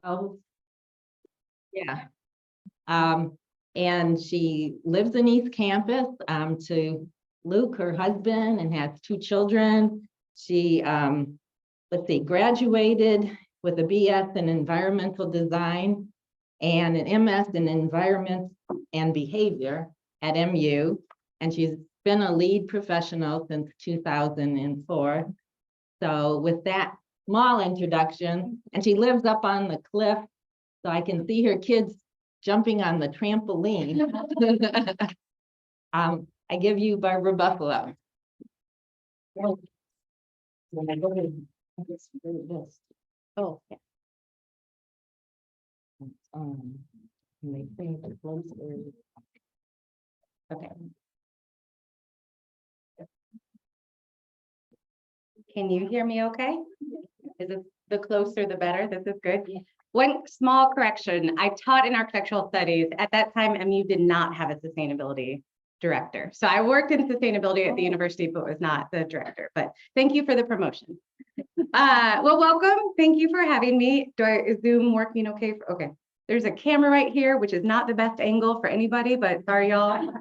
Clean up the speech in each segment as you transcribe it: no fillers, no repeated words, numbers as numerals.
Well, yeah. And she lives in East Campus, to Luke, her husband, and has 2 children. She, let's see, graduated with a BS in environmental design and an MS in environment and behavior at MU. And she's been a lead professional since 2004. So with that small introduction, and she lives up on the cliff, so I can see her kids jumping on the trampoline. I give you Barbara Buffaloe. Oh, yeah. Make things closer. Okay. Can you hear me okay? Is it the closer the better? This is good. One small correction. I taught in architectural studies. At that time, MU did not have a sustainability director. So I worked in sustainability at the university, but was not the director. But thank you for the promotion. Well, welcome. Thank you for having me. Is Zoom working okay? Okay. There's a camera right here, which is not the best angle for anybody, but sorry, y'all.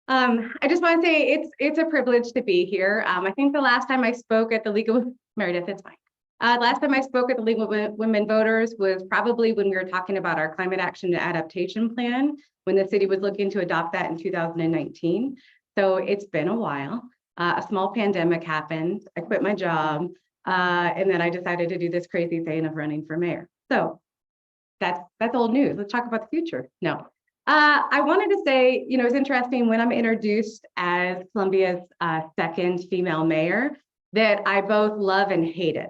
I just want to say it's a privilege to be here. I think the last time I spoke at the League of Meredith, it's fine. Last time I spoke at the League of Women Voters was probably when we were talking about our climate action and adaptation plan, when the city was looking to adopt that in 2019. So it's been a while. A small pandemic happened. I quit my job, and then I decided to do this crazy thing of running for mayor. So that's old news. Let's talk about the future. No. I wanted to say, you know, it's interesting when I'm introduced as Columbia's second female mayor that I both love and hate it.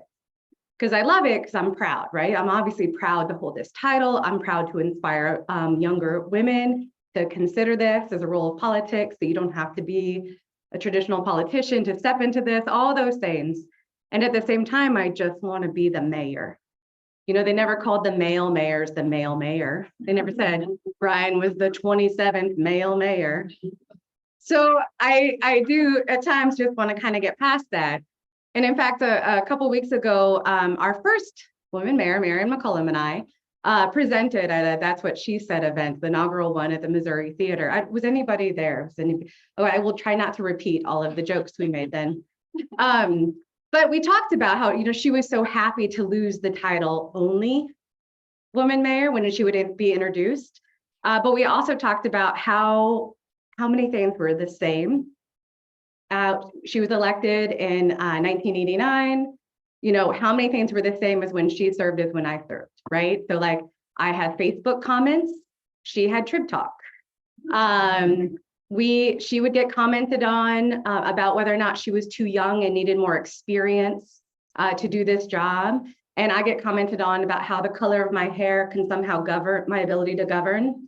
Because I love it because I'm proud, right? I'm obviously proud to hold this title. I'm proud to inspire younger women to consider this as a role of politics, so you don't have to be a traditional politician to step into this, all those things. And at the same time, I just want to be the mayor. You know, they never called the male mayors the male mayor. They never said Brian was the 27th male mayor. So I do at times just want to kind of get past that. And in fact, a couple of weeks ago, our first woman mayor, Marion McCullum, and I presented at a That's What She Said event, the inaugural one at the Missouri Theater. Was anybody there? Oh, I will try not to repeat all of the jokes we made then. But we talked about how, you know, she was so happy to lose the title only woman mayor when she would be introduced. But we also talked about how many things were the same. She was elected in 1989. You know, how many things were the same as when she served as when I served, right? So like I had Facebook comments, she had Trib Talk. She would get commented on about whether or not she was too young and needed more experience to do this job. And I get commented on about how the color of my hair can somehow govern my ability to govern.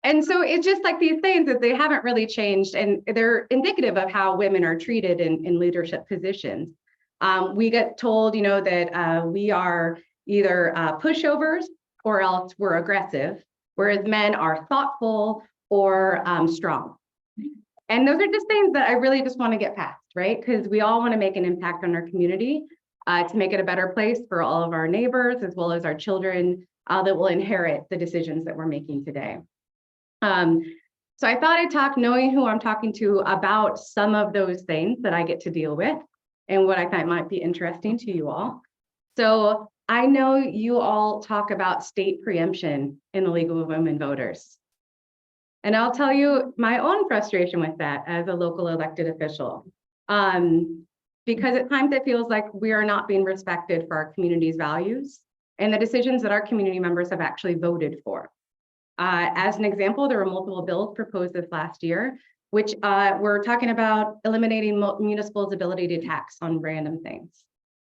And so it's just like these things that they haven't really changed, and they're indicative of how women are treated in leadership positions. We get told, you know, that we are either pushovers or else we're aggressive, whereas men are thoughtful or strong. And those are just things that I really just want to get past, right? Because we all want to make an impact on our community to make it a better place for all of our neighbors, as well as our children that will inherit the decisions that we're making today. So I thought I'd talk, knowing who I'm talking to, about some of those things that I get to deal with and what I thought might be interesting to you all. So I know you all talk about state preemption in the League of Women Voters. And I'll tell you my own frustration with that as a local elected official. Because at times it feels like we are not being respected for our community's values and the decisions that our community members have actually voted for. As an example, there were multiple bills proposed this last year, which were talking about eliminating municipal's ability to tax on random things.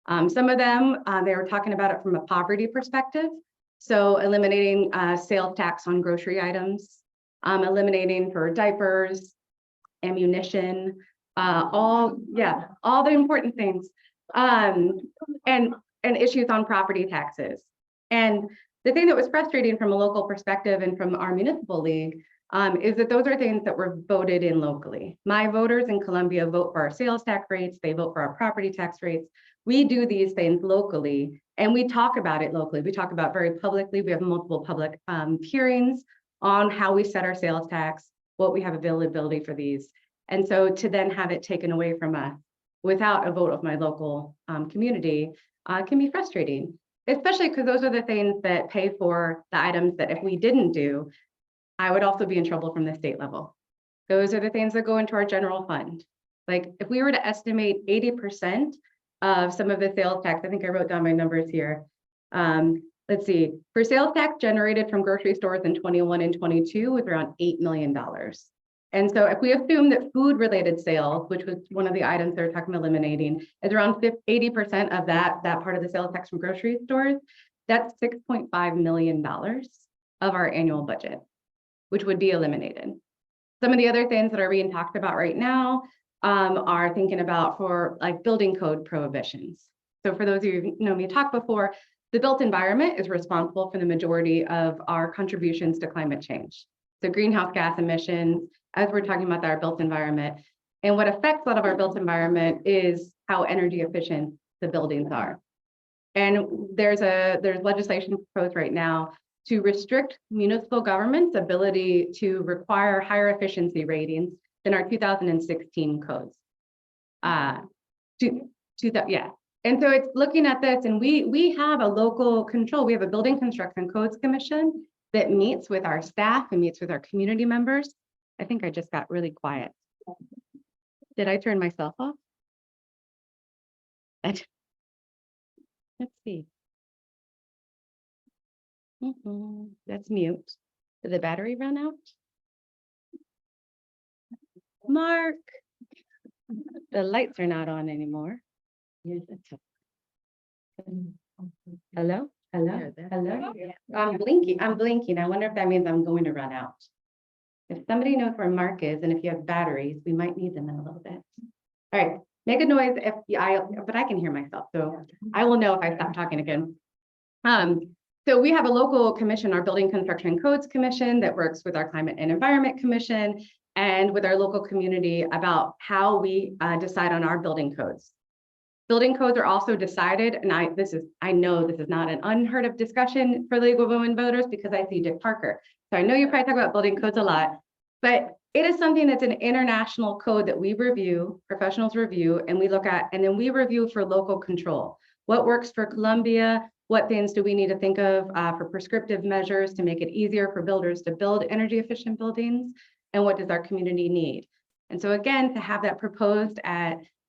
Some of them, they were talking about it from a poverty perspective. So eliminating sales tax on grocery items, eliminating for diapers, ammunition, all the important things, and issues on property taxes. And the thing that was frustrating from a local perspective and from our municipal league is that those are things that were voted in locally. My voters in Columbia vote for our sales tax rates, they vote for our property tax rates, We do these things locally and we talk about it locally. We talk about very publicly. We have multiple public hearings on how we set our sales tax, what we have availability for these. And so to then have it taken away from us without a vote of my local community can be frustrating, especially because those are the things that pay for the items that if we didn't do, I would also be in trouble from the state level. Those are the things that go into our general fund. Like if we were to estimate 80% of some of the sales tax, I think I wrote down my numbers here. Let's see, for sales tax generated from grocery stores in 21 and 22 was around $8 million. And so if we assume that food related sales, which was one of the items they're talking about eliminating, is around 80% of that part of the sales tax from grocery stores, that's $6.5 million of our annual budget, which would be eliminated. Some of the other things that are being talked about right now are thinking about for like building code prohibitions. So for those of you who know me talk before, the built environment is responsible for the majority of our contributions to climate change. So greenhouse gas emissions, as we're talking about our built environment. And what affects a lot of our built environment is how energy efficient the buildings are. And there's legislation proposed right now to restrict municipal government's ability to require higher efficiency ratings than our 2016 codes. And so it's looking at this, and we have a local control. We have a building construction codes commission that meets with our staff and meets with our community members. I think I just got really quiet. Did I turn myself off? Let's see. That's mute. Did the battery run out? Mark, the lights are not on anymore. Hello? Hello? Hello? I'm blinking. I wonder if that means I'm going to run out. If somebody knows where Mark is and if you have batteries, we might need them in a little bit. All right, make a noise but I can hear myself, so I will know if I stop talking again. So we have a local commission, our Building Construction Codes Commission, that works with our Climate and Environment Commission and with our local community about how we decide on our building codes. Building codes are also decided, and I know this is not an unheard of discussion for League of Women Voters because I see Dick Parker. So I know you probably talk about building codes a lot, but it is something that's an international code that we review, professionals review, and we look at, and then we review for local control. What works for Columbia? What things do we need to think of for prescriptive measures to make it easier for builders to build energy efficient buildings? And what does our community need? And so again, to have that proposed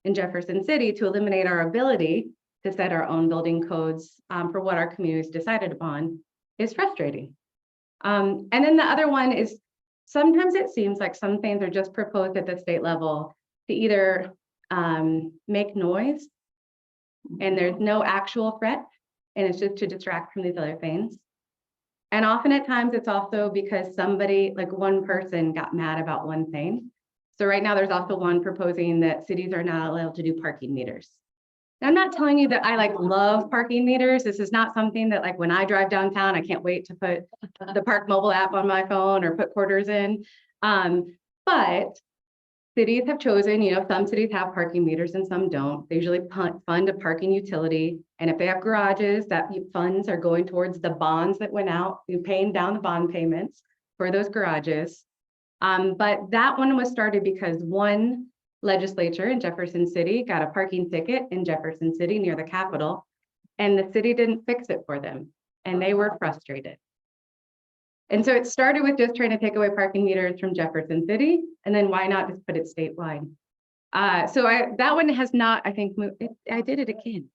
in Jefferson City to eliminate our ability to set our own building codes for what our communities decided upon is frustrating. And then the other one is sometimes it seems like some things are just proposed at the state level to either make noise and there's no actual threat, and it's just to distract from these other things. And often at times it's also because somebody, like one person, got mad about one thing. So right now there's also one proposing that cities are not allowed to do parking meters. Now, I'm not telling you that I love parking meters. This is not something that when I drive downtown, I can't wait to put the Park mobile app on my phone or put quarters in. But cities have chosen, some cities have parking meters and some don't. They usually fund a parking utility. And if they have garages, that funds are going towards the bonds that went out, paying down the bond payments for those garages. But that one was started because one legislature in Jefferson City got a parking ticket in Jefferson City near the Capitol, and the city didn't fix it for them, and they were frustrated. And so it started with just trying to take away parking meters from Jefferson City, and then why not just put it statewide? That one has not, I think, moved. I did it again.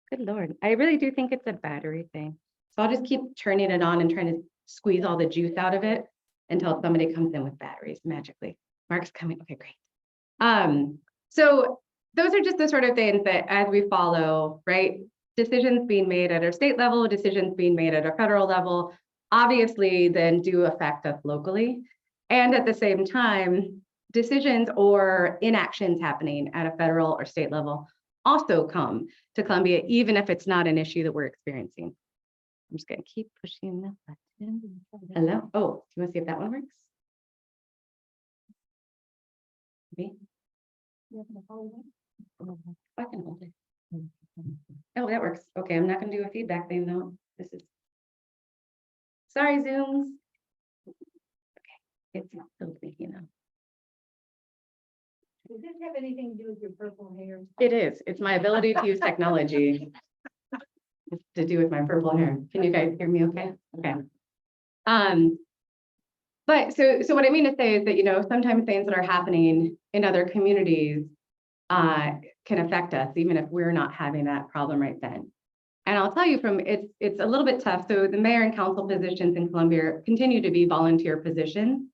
Good Lord. I really do think it's a battery thing. So I'll just keep turning it on and trying to squeeze all the juice out of it until somebody comes in with batteries magically. Mark's coming. Okay, great. So those are just the sort of things that as we follow, right? Decisions being made at our state level, decisions being made at a federal level, obviously then do affect us locally. And at the same time, decisions or inactions happening at a federal or state level also come to Columbia, even if it's not an issue that we're experiencing. I'm just gonna keep pushing the button. Hello, oh, do you wanna see if that one works? Maybe? I can hold it. Oh, that works. Okay, I'm not gonna do a feedback thing though. This is. Sorry, Zooms. Okay, it's still thinking now. Does this have anything to do with your purple hair? It is. It's my ability to use technology. It's to do with my purple hair. Can you guys hear me okay? Okay. But so what I mean to say is that, sometimes things that are happening in other communities can affect us, even if we're not having that problem right then. And I'll tell you it's a little bit tough. So the mayor and council positions in Columbia continue to be volunteer positions.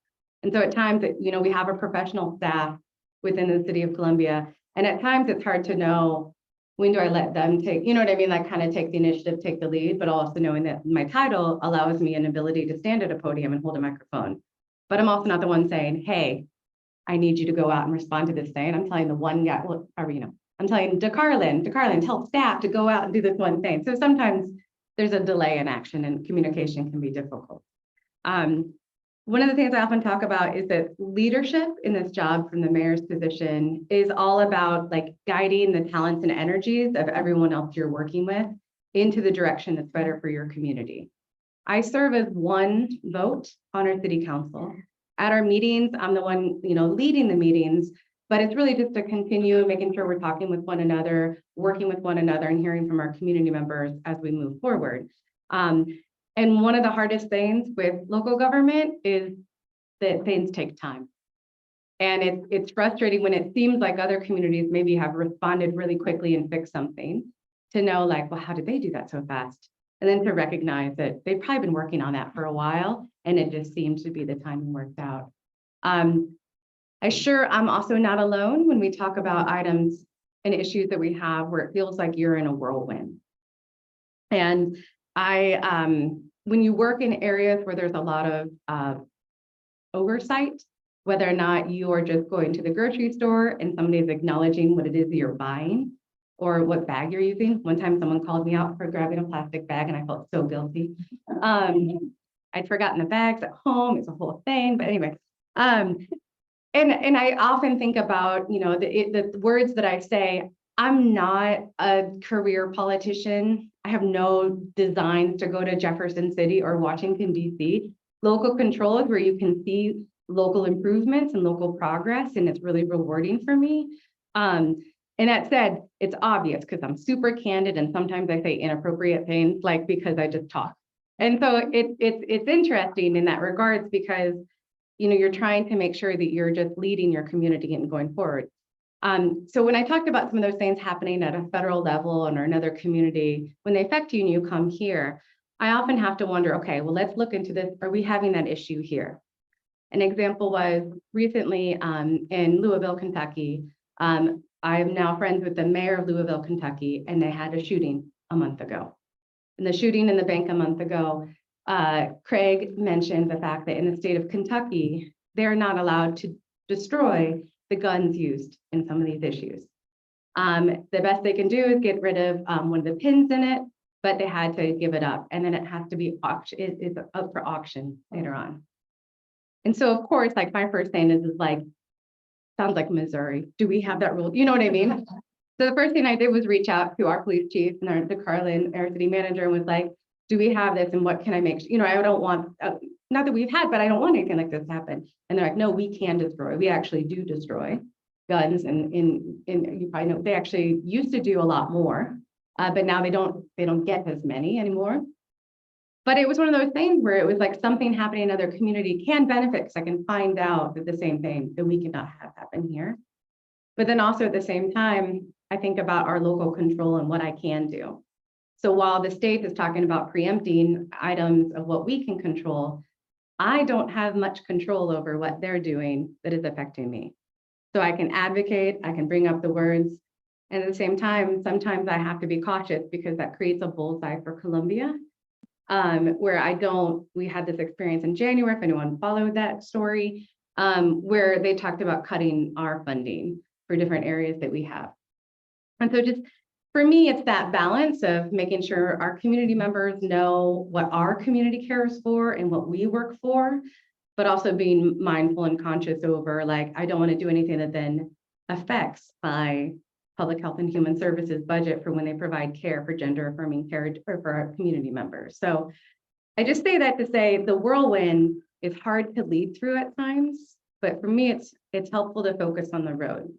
And so at times that, we have a professional staff within the city of Columbia. And at times it's hard to know, when do I let them take, you know what I mean? Like kind of take the initiative, take the lead, but also knowing that my title allows me an ability to stand at a podium and hold a microphone. But I'm also not the one saying, hey, I need you to go out and respond to this thing. I'm telling the one guy, I'm telling DeCarlin, tell staff to go out and do this one thing. So sometimes there's a delay in action and communication can be difficult. One of the things I often talk about is that leadership in this job from the mayor's position is all about like guiding the talents and energies of everyone else you're working with into the direction that's better for your community. I serve as one vote on our city council. At our meetings, I'm the one, leading the meetings, but it's really just to continue making sure we're talking with one another, working with one another and hearing from our community members as we move forward. And one of the hardest things with local government is that things take time. And it's frustrating when it seems like other communities maybe have responded really quickly and fixed something, to know like, well, how did they do that so fast? And then to recognize that they've probably been working on that for a while and it just seems to be the timing worked out. I'm also not alone when we talk about items and issues that we have where it feels like you're in a whirlwind. And when you work in areas where there's a lot of oversight, whether or not you are just going to the grocery store and somebody's acknowledging what it is that you're buying or what bag you're using. One time someone called me out for grabbing a plastic bag and I felt so guilty. I'd forgotten the bags at home. It's a whole thing, but anyway. And I often think about, the words that I say. I'm not a career politician. I have no designs to go to Jefferson City or Washington, D.C. Local control is where you can see local improvements and local progress, and it's really rewarding for me. And that said, it's obvious because I'm super candid and sometimes I say inappropriate things like because I just talk. And so it's interesting in that regards because, you're trying to make sure that you're just leading your community and going forward. So when I talked about some of those things happening at a federal level or another community, when they affect you and you come here, I often have to wonder, okay, well, let's look into this. Are we having that issue here? An example was recently in Louisville, Kentucky. I am now friends with the mayor of Louisville, Kentucky, and they had a shooting a month ago. And the shooting in the bank a month ago, Craig mentioned the fact that in the state of Kentucky, they're not allowed to destroy the guns used in some of these issues. The best they can do is get rid of one of the pins in it, but they had to give it up. And then it has to be it's up for auction later on. And so, of course, like my first thing is like, sounds like Missouri. Do we have that rule? You know what I mean? So the first thing I did was reach out to our police chief and DeCarlin, our city manager, and was like, do we have this and what can I make? I don't want, not that we've had, but I don't want anything like this to happen. And they're like, no, we can destroy. We actually do destroy guns. And you probably know, they actually used to do a lot more, but now they don't get as many anymore. But it was one of those things where it was like something happening in another community can benefit because I can find out that the same thing that we cannot have happen here. But then also at the same time, I think about our local control and what I can do. So while the state is talking about preempting items of what we can control, I don't have much control over what they're doing that is affecting me. So I can advocate, I can bring up the words, and at the same time, sometimes I have to be cautious because that creates a bullseye for Columbia, where we had this experience in January, if anyone followed that story, where they talked about cutting our funding for different areas that we have. And so just for me, it's that balance of making sure our community members know what our community cares for and what we work for, but also being mindful and conscious over like, I don't want to do anything that then affects my Public Health and Human Services budget for when they provide care for gender affirming care or for our community members. So I just say that to say the whirlwind is hard to lead through at times, but for me, it's helpful to focus on the road.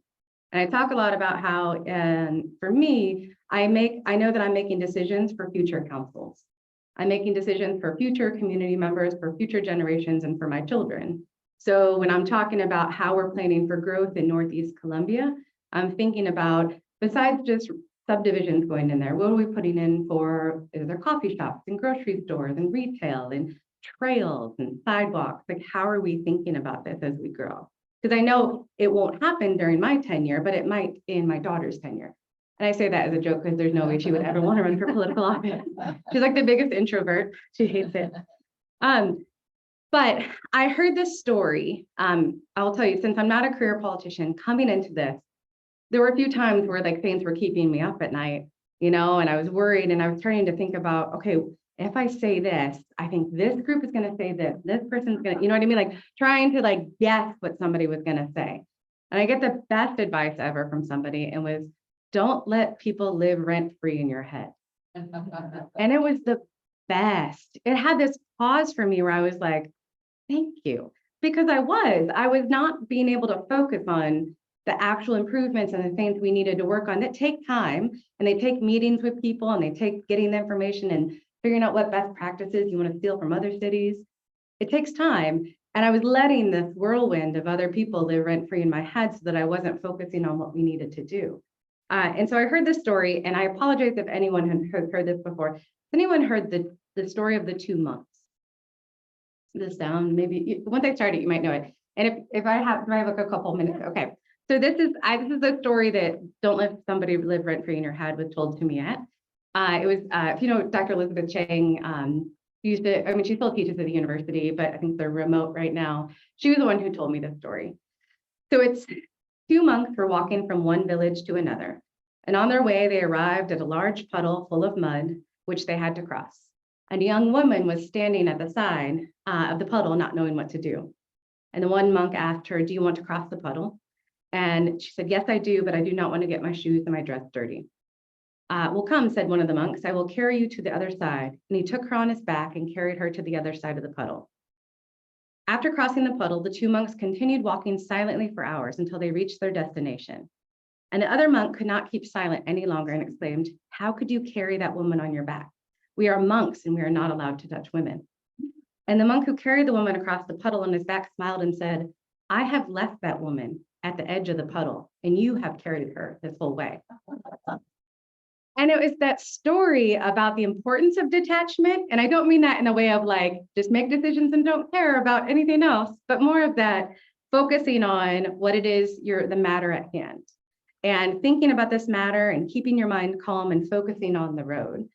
And I talk a lot about how, and for me, I know that I'm making decisions for future councils. I'm making decisions for future community members, for future generations, and for my children. So when I'm talking about how we're planning for growth in Northeast Columbia, I'm thinking about, besides just subdivisions going in there, what are we putting in for, is there coffee shops and grocery stores and retail and trails and sidewalks? Like, how are we thinking about this as we grow? Because I know it won't happen during my tenure, but it might in my daughter's tenure. And I say that as a joke because there's no way she would ever want to run for political office. She's like the biggest introvert. She hates it. But I heard this story. I'll tell you, since I'm not a career politician, coming into this, there were a few times where like things were keeping me up at night, and I was worried and I was starting to think about, okay, if I say this, I think this group is going to say this person's going to, you know what I mean? Like trying to like guess what somebody was going to say. And I get the best advice ever from somebody and was, don't let people live rent free in your head. And it was the best. It had this pause for me where I was like, thank you. Because I was not being able to focus on the actual improvements and the things we needed to work on that take time, and they take meetings with people, and they take getting the information and figuring out what best practices you want to steal from other cities. It takes time. And I was letting this whirlwind of other people live rent free in my head so that I wasn't focusing on what we needed to do. And so I heard this story, and I apologize if anyone had heard this before. Has anyone heard the story of the two monks? The sound, maybe once I start it, you might know it. And if I have like a couple minutes, okay. So this is a story that don't let somebody live rent free in your head was told to me at. It was, if you know, Dr. Elizabeth Chang she still teaches at the university, but I think they're remote right now. She was the one who told me this story. So it's two monks were walking from one village to another. And on their way, they arrived at a large puddle full of mud, which they had to cross. And a young woman was standing at the side of the puddle, not knowing what to do. And the one monk asked her, do you want to cross the puddle? And she said, yes, I do, but I do not want to get my shoes and my dress dirty. Well, come, said one of the monks, I will carry you to the other side. And he took her on his back and carried her to the other side of the puddle. After crossing the puddle, the two monks continued walking silently for hours until they reached their destination. And the other monk could not keep silent any longer and exclaimed, how could you carry that woman on your back? We are monks and we are not allowed to touch women. And the monk who carried the woman across the puddle on his back smiled and said, I have left that woman at the edge of the puddle, and you have carried her this whole way. And it was that story about the importance of detachment. And I don't mean that in a way of like, just make decisions and don't care about anything else, but more of that focusing on what it is, the matter at hand. And thinking about this matter and keeping your mind calm and focusing on the road.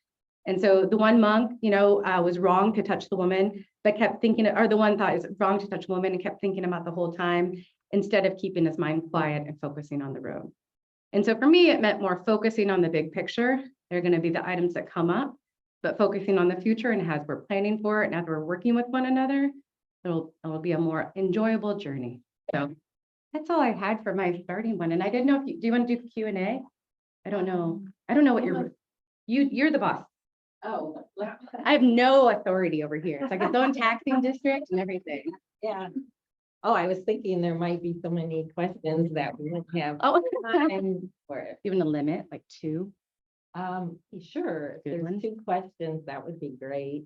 And so the one monk, was wrong to touch the woman, but kept thinking, or the one thought is wrong to touch a woman and kept thinking about the whole time, instead of keeping his mind quiet and focusing on the road. And so for me, it meant more focusing on the big picture. They're going to be the items that come up, but focusing on the future, and as we're planning for it and as we're working with one another, it'll be a more enjoyable journey. So that's all I had for my starting one. And I didn't know do you want to do Q&A? I don't know what you're the boss. Oh, I have no authority over here. It's like its own taxing district and everything. yeah. Oh, I was thinking there might be so many questions that we wouldn't have Oh, time for it. even a limit, like 2. Sure, if Good there's one. 2 questions, that would be great.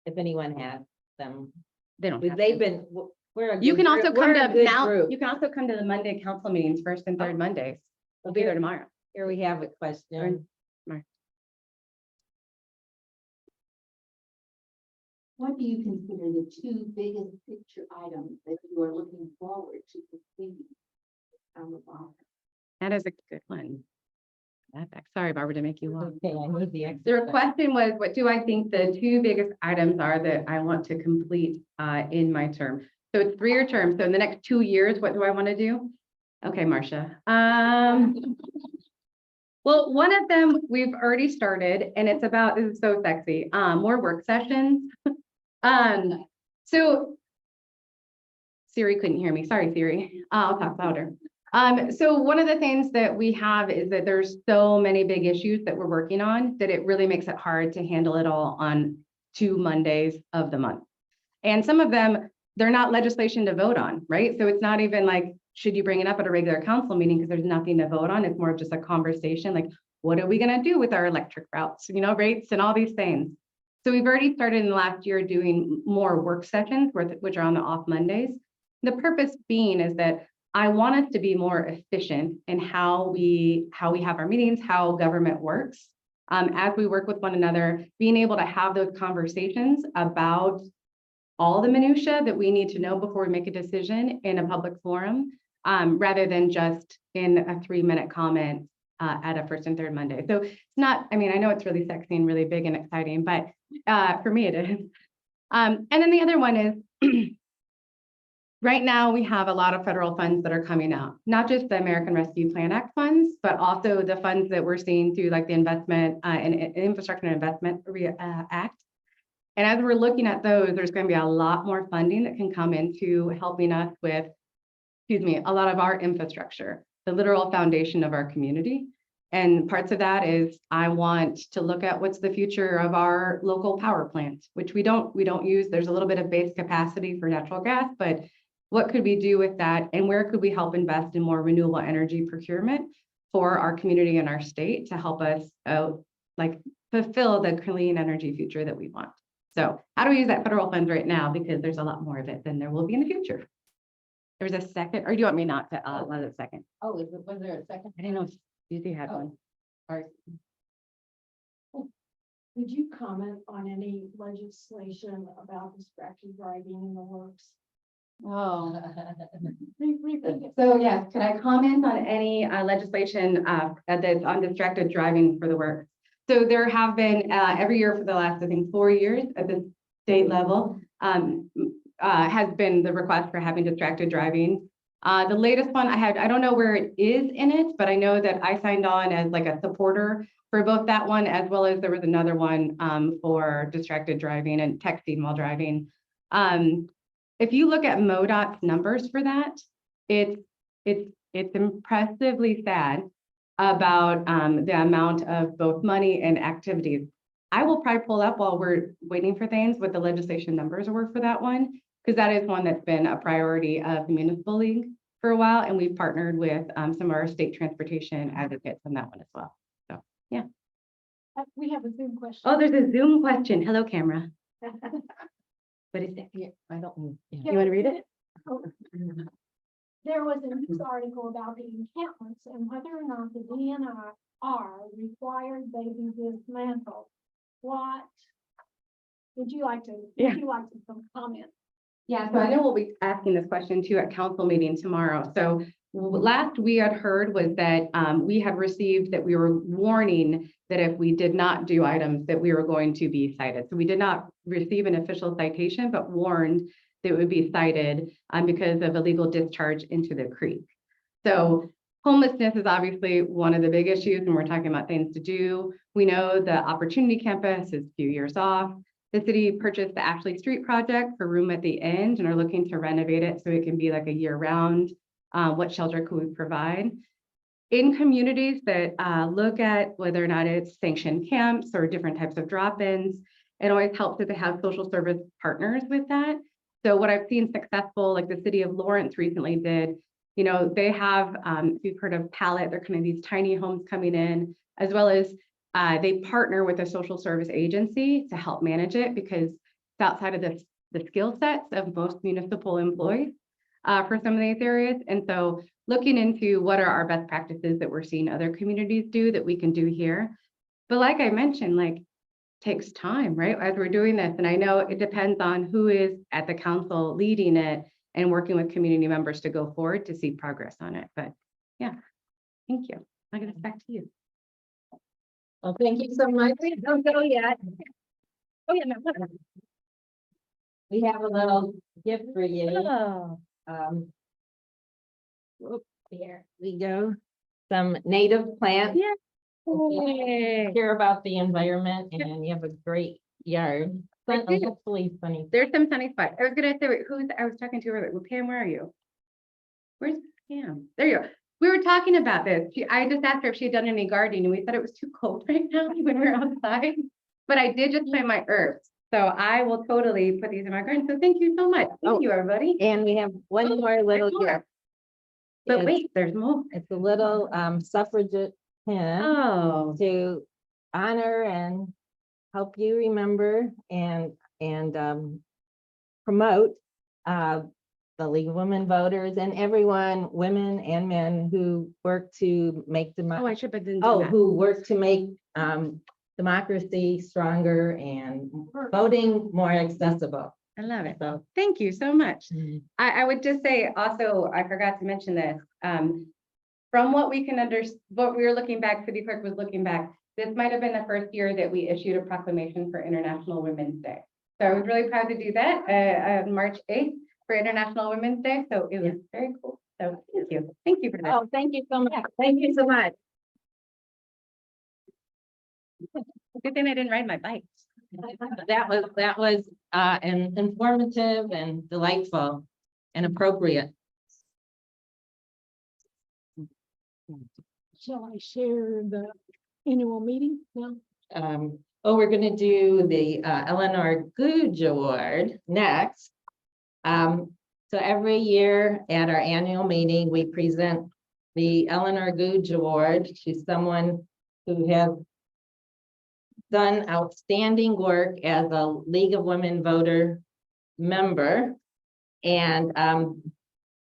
If anyone has them, They don't have they've to. been, we're a You good can also group. come We're a to good group. you can also come to the Monday council meetings, first and third Mondays. We'll be there tomorrow. Here we have a question. What do you consider the 2 biggest picture items that you are looking forward to completing on the ball? That is a good one. Sorry, Barbara, to make you laugh. Okay, I need the The question was, what do I think the 2 biggest items are that I want to complete in my term? So it's 3-year term. So in the next 2 years, what do I want to do? Okay, Marcia. Well, one of them we've already started, and it's about, this is so sexy, more work sessions. So Siri couldn't hear me. Sorry, Siri. I'll talk louder. So one of the things that we have is that there's so many big issues that we're working on that it really makes it hard to handle it all on 2 Mondays of the month. And some of them, they're not legislation to vote on, right? So it's not even like, should you bring it up at a regular council meeting because there's nothing to vote on? It's more of just a conversation, like, what are we going to do with our electric routes, rates and all these things. So we've already started in the last year doing more work sessions, which are on the off Mondays. The purpose being is that I want us to be more efficient in how we have our meetings, how government works. As we work with one another, being able to have those conversations about all the minutia that we need to know before we make a decision in a public forum, rather than just in a 3-minute comment at a first and third Monday. So it's not, I know it's really sexy and really big and exciting, but for me it is. And then the other one is, right now we have a lot of federal funds that are coming out, not just the American Rescue Plan Act funds, but also the funds that we're seeing through like the Investment and Infrastructure and Investment Act. And as we're looking at those, there's going to be a lot more funding that can come into helping us with, a lot of our infrastructure, the literal foundation of our community. And parts of that is I want to look at what's the future of our local power plant, which we don't use. There's a little bit of base capacity for natural gas, but what could we do with that? And where could we help invest in more renewable energy procurement for our community and our state to help us fulfill the clean energy future that we want? So how do we use that federal funds right now? Because there's a lot more of it than there will be in the future. There was a second, or do you want me not to, let a second? Oh, was there a second? I didn't know if you had one. Or- Would you comment on any legislation about distracted driving in the works? Oh. Repeat it. So yes, can I comment on any legislation that's on distracted driving for the work? So there have been every year for the last, I think, 4 years at the state level has been the request for having distracted driving. The latest one I don't know where it is in it, but I know that I signed on as like a supporter for both that one, as well as there was another one for distracted driving and texting while driving. If you look at MoDOT's numbers for that, it's impressively sad about the amount of both money and activities. I will probably pull up while we're waiting for things what the legislation numbers were for that one, because that is one that's been a priority of the Municipal League for a while, and we've partnered with some of our state transportation advocates on that one as well. So yeah. We have a Zoom question. Oh, there's a Zoom question. Hello, camera. What is it? Yeah, I don't. Yeah. You want to read it? Oh. There was a news article about the encampments and whether or not the DNR required they be dismantled. What would you like to, some comment? Yeah, so I know we'll be asking this question too at council meeting tomorrow. So last we had heard was that we had received that we were warning that if we did not do items that we were going to be cited. So we did not receive an official citation, but warned that it would be cited because of illegal discharge into the creek. So homelessness is obviously one of the big issues, and we're talking about things to do. We know the Opportunity Campus is a few years off. The city purchased the Ashley Street project for room at the end and are looking to renovate it so it can be like a year-round. What shelter could we provide? In communities that look at whether or not it's sanctioned camps or different types of drop-ins, it always helps if they have social service partners with that. So what I've seen successful, like the city of Lawrence recently did, they have, if you've heard of Pallet, they're kind of these tiny homes coming in, as well as they partner with a social service agency to help manage it because it's outside of the skill sets of most municipal employees for some of these areas. And so looking into what are our best practices that we're seeing other communities do that we can do here. But like I mentioned, takes time, right? As we're doing this, and I know it depends on who is at the council leading it and working with community members to go forward to see progress on it. But yeah, thank you. I'll give this back to you. Well, thank you so much. Don't go yet. Oh, yeah, no. We have a little gift for you. Oh, Here we go. Some native plants. yeah. Care about the environment, and you have a great yard. I do. Hopefully sunny. There's some sunny spots. I was gonna say, wait, I was talking to earlier. Well, Pam, where are you? Where's Pam? There you go. We were talking about this. I just asked her if she had done any gardening and we said it was too cold right now when we're outside. But I did just plant my herbs. So I will totally put these in my garden. So thank you so much. Thank you, everybody. And we have one more little more. gift. But It's- wait, there's more. It's a little suffragette pin Oh, to honor and help you remember and promote the League of Women Voters and everyone, women and men who work to make I should have been doing that. who work to make democracy stronger and voting more accessible. I love it. So Thank you so much. I would just say also, I forgot to mention this. From what we can what we were looking back, City Clerk was looking back, this might have been the first year that we issued a proclamation for International Women's Day. So I was really proud to do that on March 8th for International Women's Day. So it was very cool. So thank you. Thank you for that. oh, thank you so much. Thank you so much. Good thing I didn't ride my bike. That was informative and delightful and appropriate. Shall I share the annual meeting now? We're gonna do the Eleanor Goodge Award next. So every year at our annual meeting, we present the Eleanor Goodge Award to someone who has done outstanding work as a League of Women Voter member. And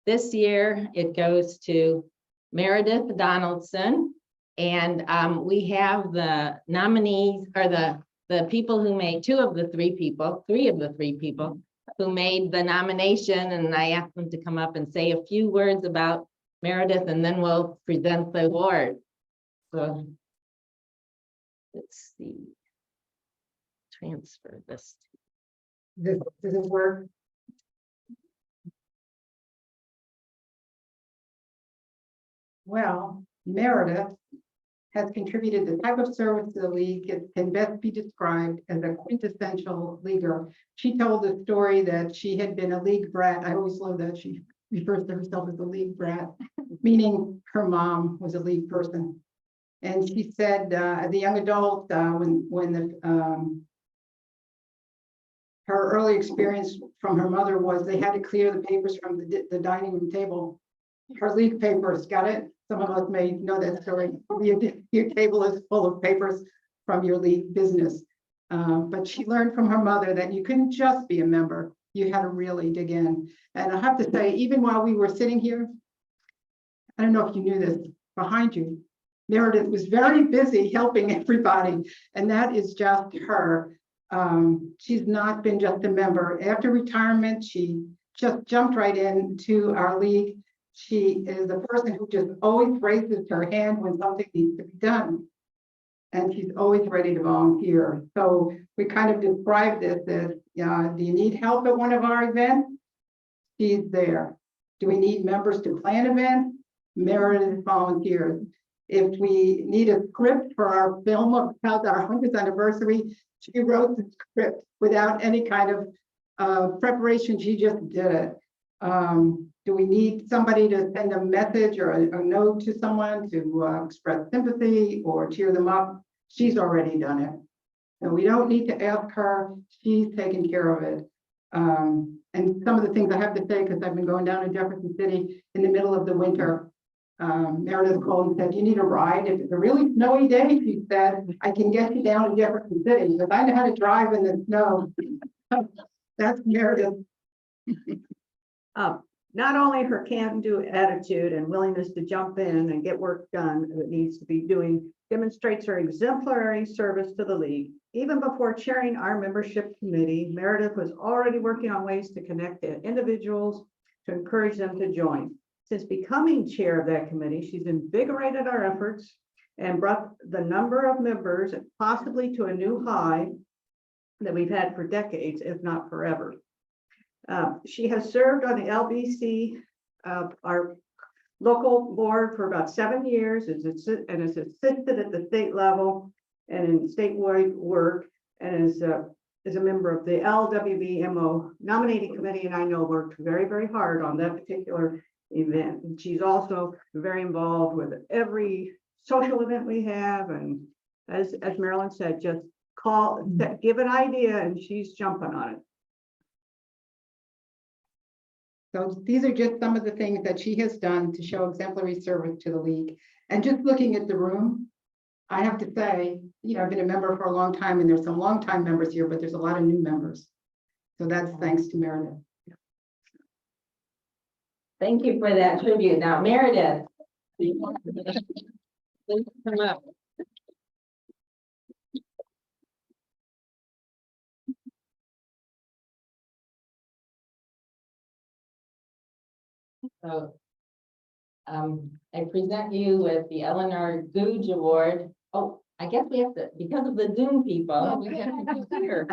this year it goes to Meredith Donaldson. And we have the nominees or the people who made three of the three people who made the nomination. And I asked them to come up and say a few words about Meredith, and then we'll present the award. So let's see. Transfer this. Does this work? Well, Meredith has contributed the type of service to the league that can best be described as a quintessential leaguer. She told the story that she had been a league brat. I always love that she refers to herself as a league brat, meaning her mom was a league person. And she said, as a young adult, her early experience from her mother was they had to clear the papers from the dining room table. Her league papers, got it? Some of us may know that story. Your table is full of papers from your league business. But she learned from her mother that you couldn't just be a member. You had to really dig in. And I have to say, even while we were sitting here, I don't know if you knew this, behind you, Meredith was very busy helping everybody. And that is just her. She's not been just a member. After retirement, she just jumped right into our league. She is the person who just always raises her hand when something needs to be done. And she's always ready to volunteer. So we kind of describe this as, do you need help at one of our events? She's there. Do we need members to plan events? Meredith volunteers. If we need a script for our film about our 100th anniversary, she wrote the script without any kind of preparation. She just did it. Do we need somebody to send a message or a note to someone to express sympathy or cheer them up? She's already done it. So we don't need to ask her. She's taken care of it. And some of the things I have to say, because I've been going down to Jefferson City in the middle of the winter, Meredith called and said, you need a ride. If it's a really snowy day, she said, I can get you down to Jefferson City, because I know how to drive in the snow. That's Meredith. Not only her can-do attitude and willingness to jump in and get work done that needs to be doing demonstrates her exemplary service to the league. Even before chairing our membership committee, Meredith was already working on ways to connect to individuals to encourage them to join. Since becoming chair of that committee, she's invigorated our efforts and brought the number of members possibly to a new high that we've had for decades, if not forever. She has served on the LBC, our local board, for about 7 years, and is assisted at the state level and in statewide work, and is a member of the LWV-CBC nominating committee. And I know worked very, very hard on that particular event. And she's also very involved with every social event we have. And as Marilyn said, just give an idea and she's jumping on it. So these are just some of the things that she has done to show exemplary service to the league. And just looking at the room, I have to say, I've been a member for a long time and there's some longtime members here, but there's a lot of new members. So that's thanks to Meredith. Thank you for that tribute. Now, Meredith. Please come up. So, I present you with the Eleanor Goodge Award. Oh, I guess we have to, because of the Zoom people. We have to do here.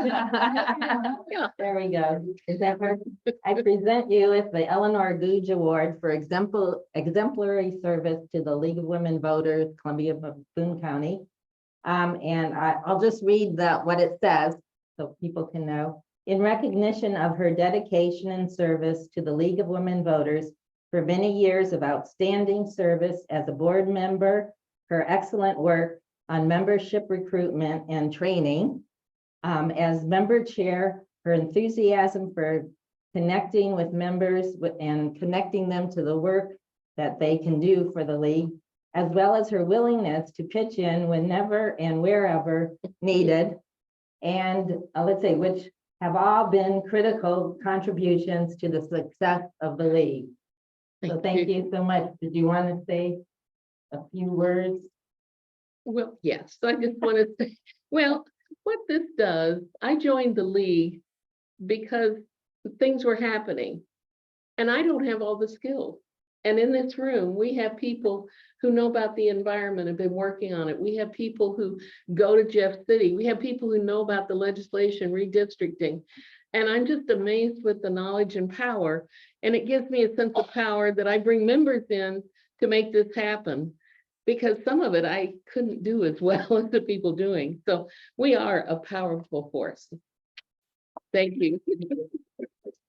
There we go. Is that her? I present you with the Eleanor Goodge Award for exemplary service to the League of Women Voters, Columbia, Boone County. And I'll just read what it says so people can know. In recognition of her dedication and service to the League of Women Voters for many years of outstanding service as a board member, her excellent work on membership recruitment and training, as member chair, her enthusiasm for connecting with members and connecting them to the work that they can do for the league, as well as her willingness to pitch in whenever and wherever needed, and let's say, which have all been critical contributions to the success of the league. So thank you so much. Did you want to say a few words? Well, yes, I just want to say, well, what this does, I joined the league because things were happening and I don't have all the skills. And in this room, we have people who know about the environment, have been working on it. We have people who go to Jeff City. We have people who know about the legislation, redistricting. And I'm just amazed with the knowledge and power. And it gives me a sense of power that I bring members in to make this happen. Because some of it I couldn't do as well as the people doing. So we are a powerful force. Thank you.